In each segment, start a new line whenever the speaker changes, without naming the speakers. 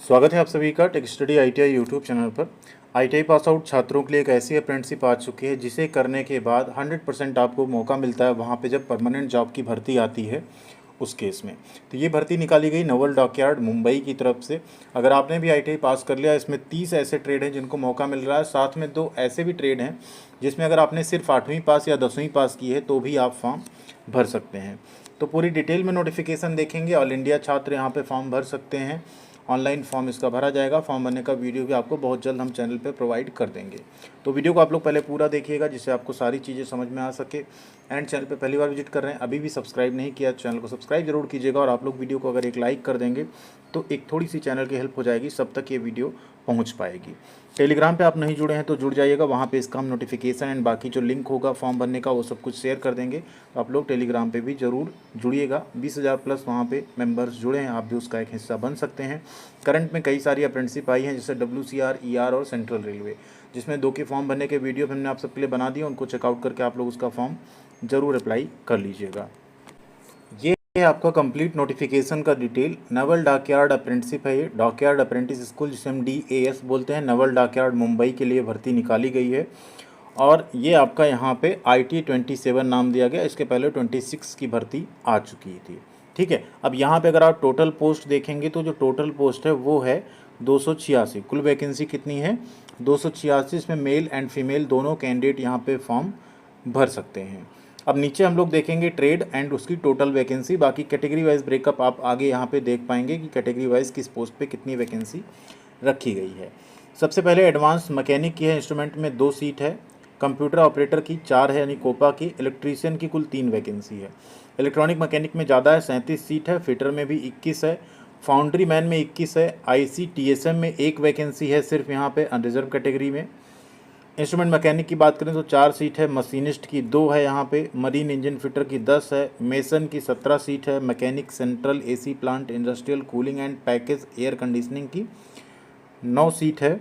स्वागत है आप सभी का tech study ITI YouTube channel पर। आईटीआई पास आउट छात्रों के लिए एक ऐसी अप्रेंटिसशिप आ चुकी है जिसे करने के बाद 100% आपको मौका मिलता है वहाँ पे जब परमानेंट जॉब की भर्ती आती है उस केस में। तो ये भर्ती निकाली गई नवल डॉकयार्ड मुंबई की तरफ से। अगर आपने भी आईटीआई पास कर लिया, इसमें 30 ऐसे ट्रेड हैं जिनको मौका मिल रहा है, साथ में 2 ऐसे भी ट्रेड हैं जिसमें अगर आपने सिर्फ 8वीं पास या 10वीं पास की है तो भी आप फॉर्म भर सकते हैं। तो पूरी डिटेल में नोटिफिकेशन देखेंगे। ऑल इंडिया छात्र यहाँ पे फॉर्म भर सकते हैं। ऑनलाइन फॉर्म इसका भरा जाएगा। फॉर्म भरने का वीडियो भी आपको बहुत जल्द हम चैनल पे प्रोवाइड कर देंगे। तो वीडियो को आप लोग पहले पूरा देखिएगा जिससे आपको सारी चीज़ें समझ में आ सके। एंड चैनल पे पहली बार विजिट कर रहे हैं, अभी भी सब्सक्राइब नहीं किया, चैनल को सब्सक्राइब जरूर कीजिएगा। और आप लोग वीडियो को अगर एक लाइक कर देंगे तो एक थोड़ी सी चैनल की हेल्प हो जाएगी, सब तक ये वीडियो पहुंच पाएगी। टेलीग्राम पे आप नहीं जुड़े हैं तो जुड़ जाइएगा, वहाँ पे इसका हम नोटिफिकेशन एंड बाकी जो लिंक होगा फॉर्म भरने का वो सब कुछ शेयर कर देंगे। तो आप लोग टेलीग्राम पे भी ज़रूर जुड़िएगा। 20,000 प्लस वहाँ पे मेंबर्स जुड़े हैं, आप भी उसका एक हिस्सा बन सकते हैं। करंट में कई सारी अप्रेंटिसशिप आई हैं जैसे WCR, ER और सेंट्रल रेलवे, जिसमें 2 के फॉर्म भरने के वीडियो हमने आप सबके लिए बना दिए। उनको चेकआउट करके आप लोग उसका फॉर्म ज़रूर अप्लाई कर लीजिएगा। ये है आपका कंप्लीट नोटिफिकेशन का डिटेल। नवल डॉकयार्ड अप्रेंटिसशिप है ये, डॉकयार्ड अप्रेंटिस स्कूल जिसे हम DAS बोलते हैं। नवल डॉकयार्ड मुंबई के लिए भर्ती निकाली गई है और ये आपका यहाँ पे IT 27 नाम दिया गया। इसके पहले 26 की भर्ती आ चुकी थी, ठीक है। अब यहाँ पे अगर आप टोटल पोस्ट देखेंगे तो जो टोटल पोस्ट है वो है 286। कुल वैकेंसी कितनी है? 286। इसमें मेल एंड फीमेल दोनों कैंडिडेट यहाँ पे फॉर्म भर सकते हैं। अब नीचे हम लोग देखेंगे ट्रेड एंड उसकी टोटल वैकेंसी। बाकी कैटेगरी वाइज ब्रेकअप आप आगे यहाँ पे देख पाएंगे कि कैटेगरी वाइज किस पोस्ट पे कितनी वैकेंसी रखी गई है। सबसे पहले एडवांस मैकेनिक की है, इंस्ट्रूमेंट में 2 सीट है। कंप्यूटर ऑपरेटर की 4 है यानी कोपा की। इलेक्ट्रीशियन की कुल 3 वैकेंसी है। इलेक्ट्रॉनिक मैकेनिक में ज़्यादा है, 37 सीट है। फिटर में भी 21 है। फाउंड्री मैन में 21 है। ICTSM में 1 वैकेंसी है सिर्फ यहाँ पे अनरिजर्व कैटेगरी में। इंस्ट्रूमेंट मैकेनिक की बात करें तो 4 सीट है। मशीनिस्ट की 2 है यहाँ पे। मरीन इंजन फिटर की 10 है। मेसन की 17 सीट है। Mechanic central AC plant industrial cooling and package air conditioning की 9 सीट है।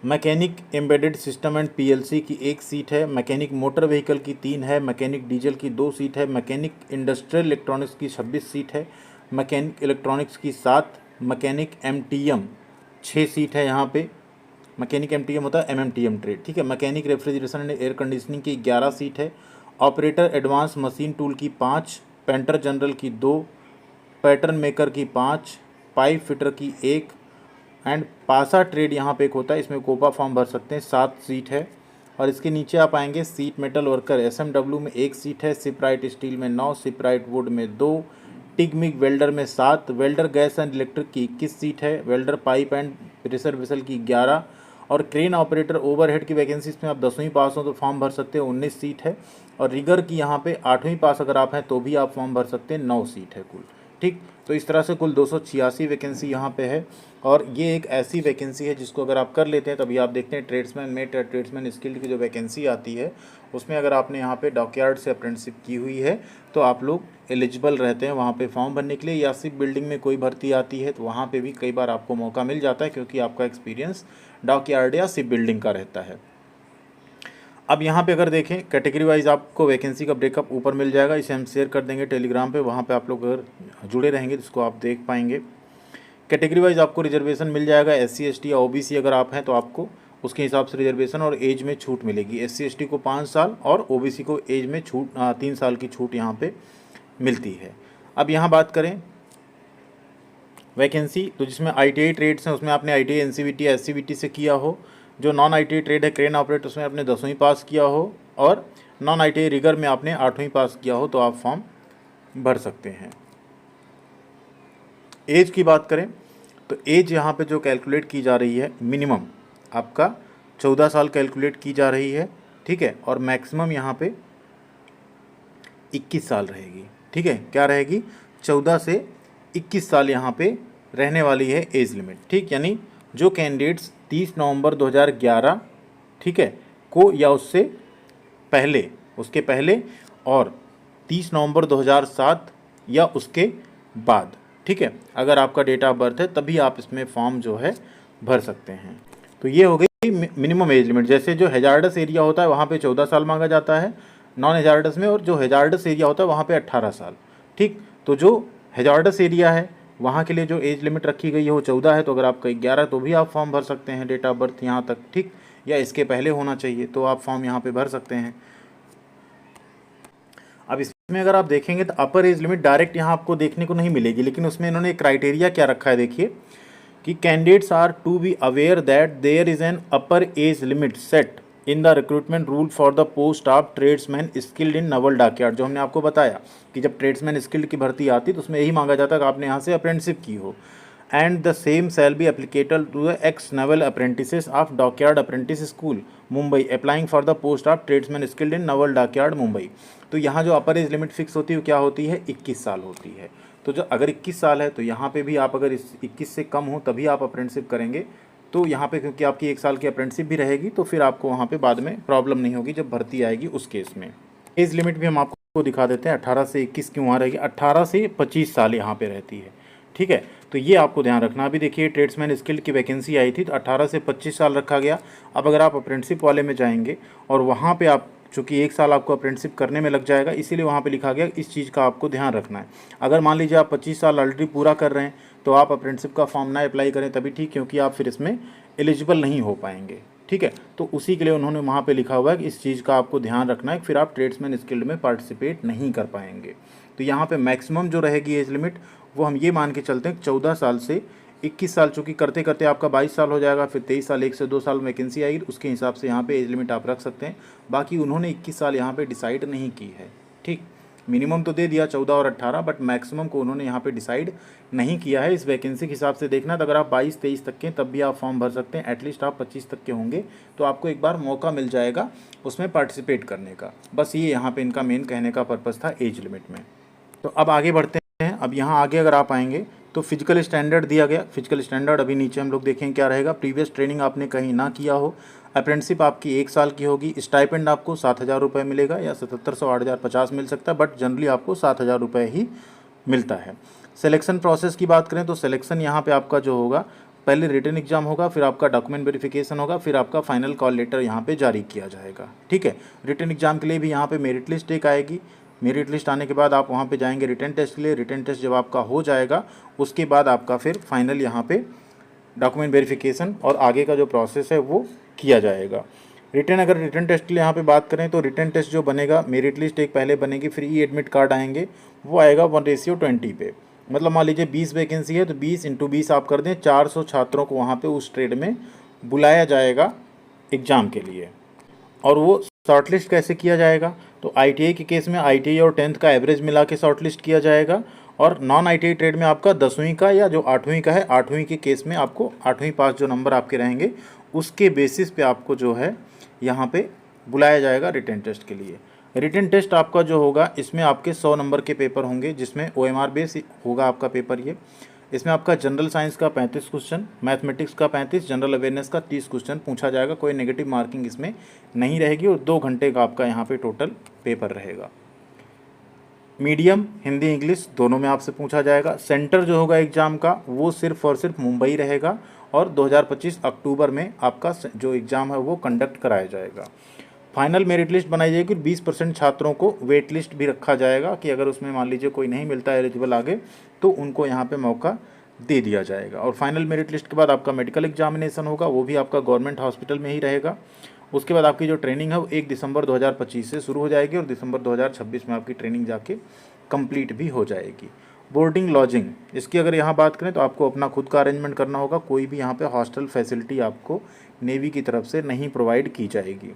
Mechanic embedded system and PLC की 1 सीट है। मैकेनिक मोटर व्हीकल की 3 है। मैकेनिक डीजल की 2 सीट है। मैकेनिक इंडस्ट्रियल इलेक्ट्रॉनिक्स की 26 सीट है। मैकेनिक इलेक्ट्रॉनिक्स की 7। मैकेनिक MTM 6 सीट है यहाँ पे। मैकेनिक MTM होता है MMTM ट्रेड, ठीक है। Mechanic refrigeration and air conditioning की 11 सीट है। ऑपरेटर एडवांस मशीन टूल की 5। पेंटर जनरल की 2। पैटर्न मेकर की 5। पाइप फिटर की 1 एंड पासा ट्रेड यहाँ पे एक होता है, इसमें कोपा फॉर्म भर सकते हैं, 7 सीट है। और इसके नीचे आप आएंगे सीट मेटल वर्कर SMW में 1 सीट है। सिपराइट स्टील में 9। सिपराइट वुड में 2। टिग मिग वेल्डर में 7। वेल्डर गैस एंड इलेक्ट्रिक की 21 सीट है। Welder pipe and pressure vessel की 11। और क्रेन ऑपरेटर ओवरहेड की वैकेंसी में आप 10वीं पास हो तो फॉर्म भर सकते हैं, 19 सीट है। और रिगर की यहाँ पे 8वीं पास अगर आप हैं तो भी आप फॉर्म भर सकते हैं, 9 सीट है कुल, ठीक। तो इस तरह से कुल 286 वैकेंसी यहाँ पे है। और ये एक ऐसी वैकेंसी है जिसको अगर आप कर लेते हैं तभी आप देखते हैं ट्रेड्समैन में ट्रेड्समैन स्किल्ड की जो वैकेंसी आती है उसमें अगर आपने यहाँ पे डॉकयार्ड से अप्रेंटिसशिप की हुई है तो आप लोग एलिजिबल रहते हैं वहाँ पे फॉर्म भरने के लिए। या सिर्फ बिल्डिंग में कोई भर्ती आती है तो वहाँ पे भी कई बार आपको मौका मिल जाता है क्योंकि आपका एक्सपीरियंस डॉकयार्ड या सिप बिल्डिंग का रहता है। अब यहाँ पे अगर देखें कैटेगरी वाइज आपको वैकेंसी का ब्रेकअप ऊपर मिल जाएगा, इसे हम शेयर कर देंगे टेलीग्राम पे, वहाँ पे आप लोग अगर जुड़े रहेंगे तो इसको आप देख पाएंगे। कैटेगरी वाइज आपको रिजर्वेशन मिल जाएगा। SC ST या OBC अगर आप हैं तो आपको उसके हिसाब से रिजर्वेशन और एज में छूट मिलेगी। SC ST को 5 साल और OBC को एज में छूट 3 साल की छूट यहाँ पे मिलती है। अब यहाँ बात करें वैकेंसी तो जिसमें ITI ट्रेड्स हैं उसमें आपने ITI NCVT या SCVT से किया हो। जो नॉन ITI ट्रेड है क्रेन ऑपरेटर उसमें आपने 10वीं पास किया हो। और नॉन ITI रिगर में आपने 8वीं पास किया हो तो आप फॉर्म भर सकते हैं। एज की बात करें तो एज यहाँ पे जो कैलकुलेट की जा रही है मिनिमम आपका 14 साल कैलकुलेट की जा रही है, ठीक है। और मैक्सिमम यहाँ पे 21 साल रहेगी, ठीक है। क्या रहेगी? 14 से 21 साल यहाँ पे रहने वाली है एज लिमिट, ठीक। यानी जो कैंडिडेट्स 30 नवंबर 2011, ठीक है, को या उससे पहले, उसके पहले और 30 नवंबर 2007 या उसके बाद, ठीक है, अगर आपका डेट ऑफ बर्थ है तभी आप इसमें फॉर्म जो है भर सकते हैं। तो ये हो गई मिनिमम एज लिमिट। जैसे जो हैजार्डस एरिया होता है वहाँ पे 14 साल मांगा जाता है नॉन हैजार्डस में, और जो हैजार्डस एरिया होता है वहाँ पे 18 साल, ठीक। तो जो हैजार्डस एरिया है वहाँ के लिए जो एज लिमिट रखी गई है वो 14 है, तो अगर आपका 11 तो भी आप फॉर्म भर सकते हैं, डेट ऑफ बर्थ यहाँ तक, ठीक, या इसके पहले होना चाहिए तो आप फॉर्म यहाँ पे भर सकते हैं। अब इसमें अगर आप देखेंगे तो अपर एज लिमिट डायरेक्ट यहाँ आपको देखने को नहीं मिलेगी, लेकिन उसमें इन्होंने क्राइटेरिया क्या रखा है देखिए कि candidates are to be aware that there is an upper age limit set in the recruitment rule for the post of tradesman skilled in naval dockyard. जो हमने आपको बताया कि जब ट्रेड्समैन स्किल्ड की भर्ती आती तो उसमें यही मांगा जाता है कि आपने यहाँ से अप्रेंटिसशिप की हो। And the same shall be applicable to the ex naval apprentices of dockyard apprentice school Mumbai applying for the post of tradesman skilled in naval dockyard Mumbai. तो यहाँ जो अपर एज लिमिट फिक्स होती है वो क्या होती है, 21 साल होती है। तो जो अगर 21 साल है तो यहाँ पे भी आप अगर इस 21 से कम हो तभी आप अप्रेंटिसशिप करेंगे। तो यहाँ पे क्योंकि आपकी 1 साल की अप्रेंटिसशिप भी रहेगी तो फिर आपको वहाँ पे बाद में प्रॉब्लम नहीं होगी जब भर्ती आएगी उस केस में। एज लिमिट भी हम आपको दिखा देते हैं, 18 से 21 क्यों वहाँ रहेगी, 18 से 25 साल यहाँ पे रहती है, ठीक है। तो ये आपको ध्यान रखना। अभी देखिए ट्रेड्समैन स्किल्ड की वैकेंसी आई थी तो 18 से 25 साल रखा गया। अब अगर आप अप्रेंटिसशिप वाले में जाएंगे और वहाँ पे आप चूँकि 1 साल आपको अप्रेंटिसशिप करने में लग जाएगा, इसीलिए वहाँ पे लिखा गया इस चीज़ का आपको ध्यान रखना है। अगर मान लीजिए आप 25 साल ऑलरेडी पूरा कर रहे हैं तो आप अप्रेंटिसशिप का फॉर्म ना अप्लाई करें तभी ठीक, क्योंकि आप फिर इसमें एलिजिबल नहीं हो पाएंगे, ठीक है। तो उसी के लिए उन्होंने वहाँ पे लिखा हुआ है कि इस चीज़ का आपको ध्यान रखना है, फिर आप ट्रेड्समैन स्किल्ड में पार्टिसिपेट नहीं कर पाएंगे। तो यहाँ पे मैक्सिमम जो रहेगी एज लिमिट वो हम ये मान के चलते हैं 14 साल से 21 साल, चूँकि करते करते आपका 22 साल हो जाएगा, फिर 23 साल, 1 से 2 साल वैकेंसी आएगी, उसके हिसाब से यहाँ पे एज लिमिट आप रख सकते हैं। बाकी उन्होंने 21 साल यहाँ पे डिसाइड नहीं की है, ठीक। मिनिमम तो दे दिया 14 और 18, बट मैक्सिमम को उन्होंने यहाँ पे डिसाइड नहीं किया है। इस वैकेंसी के हिसाब से देखना तो अगर आप 22-23 तक के तब भी आप फॉर्म भर सकते हैं। एटलीस्ट आप 25 तक के होंगे तो आपको एक बार मौका मिल जाएगा उसमें पार्टिसिपेट करने का। बस ये यहाँ पे इनका मेन कहने का पर्पज़ था एज लिमिट में। तो अब आगे बढ़ते हैं। अब यहाँ आगे अगर आप आएंगे तो फिजिकल स्टैंडर्ड दिया गया। फिजिकल स्टैंडर्ड अभी नीचे हम लोग देखें क्या रहेगा। प्रीवियस ट्रेनिंग आपने कहीं ना किया हो, अप्रेंटिसशिप आपकी 1 साल की होगी, स्टाइपेंड आपको 7,000 रुपये मिलेगा या 7,700, 8,050 मिल सकता है, बट जनरली आपको 7,000 रुपये ही मिलता है। सिलेक्शन प्रोसेस की बात करें तो सिलेक्शन यहाँ पे आपका जो होगा, पहले रिटन एग्जाम होगा, फिर आपका डॉक्यूमेंट वेरिफिकेशन होगा, फिर आपका फाइनल कॉल लेटर यहाँ पे जारी किया जाएगा, ठीक है। रिटन एग्जाम के लिए भी यहाँ पे मेरिट लिस्ट एक आएगी। मेरिट लिस्ट आने के बाद आप वहाँ पे जाएंगे रिटन टेस्ट के लिए। रिटन टेस्ट जब आपका हो जाएगा उसके बाद आपका फिर फाइनल यहाँ पे डॉक्यूमेंट वेरिफिकेशन और आगे का जो प्रोसेस है वो किया जाएगा। अगर रिटन टेस्ट के लिए यहाँ पे बात करें तो रिटन टेस्ट जो बनेगा, मेरिट लिस्ट एक पहले बनेगी, फिर ई एडमिट कार्ड आएंगे, वो आएगा 1:20 पे। मतलब मान लीजिए 20 वैकेंसी है तो 20 × 20 आप कर दें, 400 छात्रों को वहाँ पे उस ट्रेड में बुलाया जाएगा एग्ज़ाम के लिए। और वो शॉर्टलिस्ट कैसे किया जाएगा, तो ITI के केस में ITI और 10th का एवरेज मिला के शॉर्टलिस्ट किया जाएगा, और नॉन ITI ट्रेड में आपका 10वीं का या जो 8वीं का है, 8वीं के केस में आपको 8वीं पास जो नंबर आपके रहेंगे उसके बेसिस पे आपको जो है यहाँ पे बुलाया जाएगा रिटन टेस्ट के लिए। रिटन टेस्ट आपका जो होगा इसमें आपके 100 नंबर के पेपर होंगे, जिसमें OMR बेस होगा आपका पेपर ये। इसमें आपका जनरल साइंस का 35 क्वेश्चन, मैथमेटिक्स का 35, जनरल अवेयरनेस का 30 क्वेश्चन पूछा जाएगा। कोई नेगेटिव मार्किंग इसमें नहीं रहेगी और 2 घंटे का आपका यहाँ पे टोटल पेपर रहेगा। मीडियम हिंदी इंग्लिश दोनों में आपसे पूछा जाएगा। सेंटर जो होगा एग्ज़ाम का वो सिर्फ और सिर्फ मुंबई रहेगा और 2025 अक्टूबर में आपका जो एग्ज़ाम है वो कंडक्ट कराया जाएगा। फाइनल मेरिट लिस्ट बनाई जाएगी। 20% छात्रों को वेट लिस्ट भी रखा जाएगा कि अगर उसमें मान लीजिए कोई नहीं मिलता है एलिजिबल आगे तो उनको यहाँ पे मौका दे दिया जाएगा। और फाइनल मेरिट लिस्ट के बाद आपका मेडिकल एग्जामिनेशन होगा, वो भी आपका गवर्नमेंट हॉस्पिटल में ही रहेगा। उसके बाद आपकी जो ट्रेनिंग है वो 1 दिसंबर 2025 से शुरू हो जाएगी और दिसंबर 2026 में आपकी ट्रेनिंग जाके कंप्लीट भी हो जाएगी। बोर्डिंग लॉजिंग, इसकी अगर यहाँ बात करें तो आपको अपना खुद का अरेंजमेंट करना होगा। कोई भी यहाँ पे हॉस्टल फैसिलिटी आपको नेवी की तरफ से नहीं प्रोवाइड की जाएगी।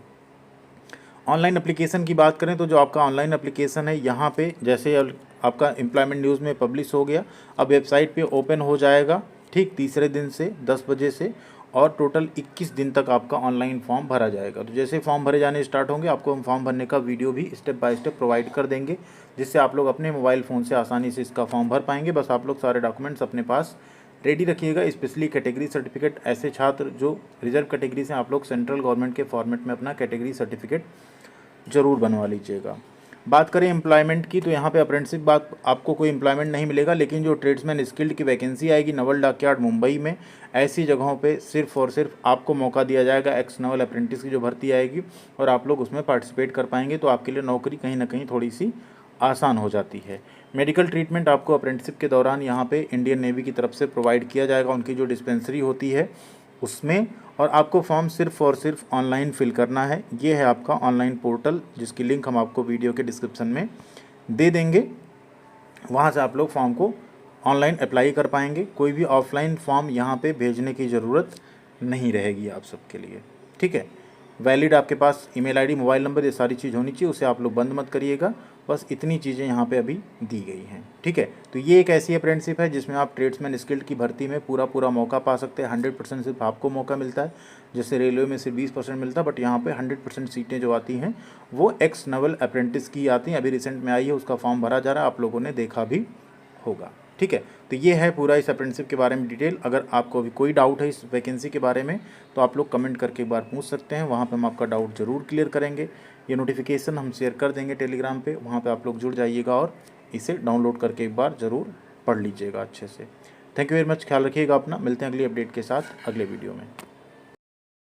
ऑनलाइन एप्लीकेशन की बात करें तो जो आपका ऑनलाइन एप्लीकेशन है यहाँ पे जैसे आपका एम्प्लॉयमेंट न्यूज़ में पब्लिश हो गया, अब वेबसाइट पे ओपन हो जाएगा ठीक तीसरे दिन से 10 बजे से, और टोटल 21 दिन तक आपका ऑनलाइन फॉर्म भरा जाएगा। तो जैसे फॉर्म भरे जाने स्टार्ट होंगे आपको हम फॉर्म भरने का वीडियो भी स्टेप बाय स्टेप प्रोवाइड कर देंगे, जिससे आप लोग अपने मोबाइल फ़ोन से आसानी से इसका फॉर्म भर पाएंगे। बस आप लोग सारे डॉक्यूमेंट्स अपने पास रेडी रखिएगा। स्पेशली कैटेगरी सर्टिफिकेट, ऐसे छात्र जो रिजर्व कैटेगरी से, आप लोग सेंट्रल गवर्नमेंट के फॉर्मेट में अपना कैटेगरी सर्टिफिकेट ज़रूर बनवा लीजिएगा। बात करें एम्प्लॉयमेंट की तो यहाँ पे अप्रेंटिसशिप बात आपको कोई एम्प्लॉयमेंट नहीं मिलेगा, लेकिन जो ट्रेड्समैन स्किल्ड की वैकेंसी आएगी नवल डॉकयार्ड मुंबई में, ऐसी जगहों पे सिर्फ और सिर्फ आपको मौका दिया जाएगा एक्स नवल अप्रेंटिस की जो भर्ती आएगी, और आप लोग उसमें पार्टिसिपेट कर पाएंगे तो आपके लिए नौकरी कहीं ना कहीं थोड़ी सी आसान हो जाती है। मेडिकल ट्रीटमेंट आपको अप्रेंटिसशिप के दौरान यहाँ पे इंडियन नेवी की तरफ से प्रोवाइड किया जाएगा, उनकी जो डिस्पेंसरी होती है उसमें। और आपको फॉर्म सिर्फ और सिर्फ ऑनलाइन फिल करना है। ये है आपका ऑनलाइन पोर्टल, जिसकी लिंक हम आपको वीडियो के डिस्क्रिप्शन में दे देंगे। वहाँ से आप लोग फॉर्म को ऑनलाइन अप्लाई कर पाएंगे। कोई भी ऑफलाइन फॉर्म यहाँ पे भेजने की ज़रूरत नहीं रहेगी आप सबके लिए, ठीक है। वैलिड आपके पास ईमेल आईडी, मोबाइल नंबर, ये सारी चीज़ होनी चाहिए, उसे आप लोग बंद मत करिएगा। बस इतनी चीज़ें यहाँ पे अभी दी गई हैं, ठीक है। तो ये एक ऐसी अप्रेंटिसशिप है जिसमें आप ट्रेड्समैन स्किल्ड की भर्ती में पूरा मौका पा सकते हैं। 100% सिर्फ आपको मौका मिलता है, जैसे रेलवे में सिर्फ 20% मिलता है, बट यहाँ पे 100% सीटें जो आती हैं वो एक्स नवल अप्रेंटिस की आती हैं। अभी रिसेंट में आई है, उसका फॉर्म भरा जा रहा है, आप लोगों ने देखा भी होगा, ठीक है। तो ये है पूरा इस अप्रेंटिसशिप के बारे में डिटेल। अगर आपको अभी कोई डाउट है इस वैकेंसी के बारे में तो आप लोग कमेंट करके एक बार पूछ सकते हैं, वहाँ पे हम आपका डाउट ज़रूर क्लियर करेंगे। ये नोटिफिकेशन हम शेयर कर देंगे टेलीग्राम पे, वहाँ पे आप लोग जुड़ जाइएगा और इसे डाउनलोड करके एक बार ज़रूर पढ़ लीजिएगा अच्छे से। थैंक यू वेरी मच, ख्याल रखिएगा अपना। मिलते हैं अगली अपडेट के साथ अगले वीडियो में।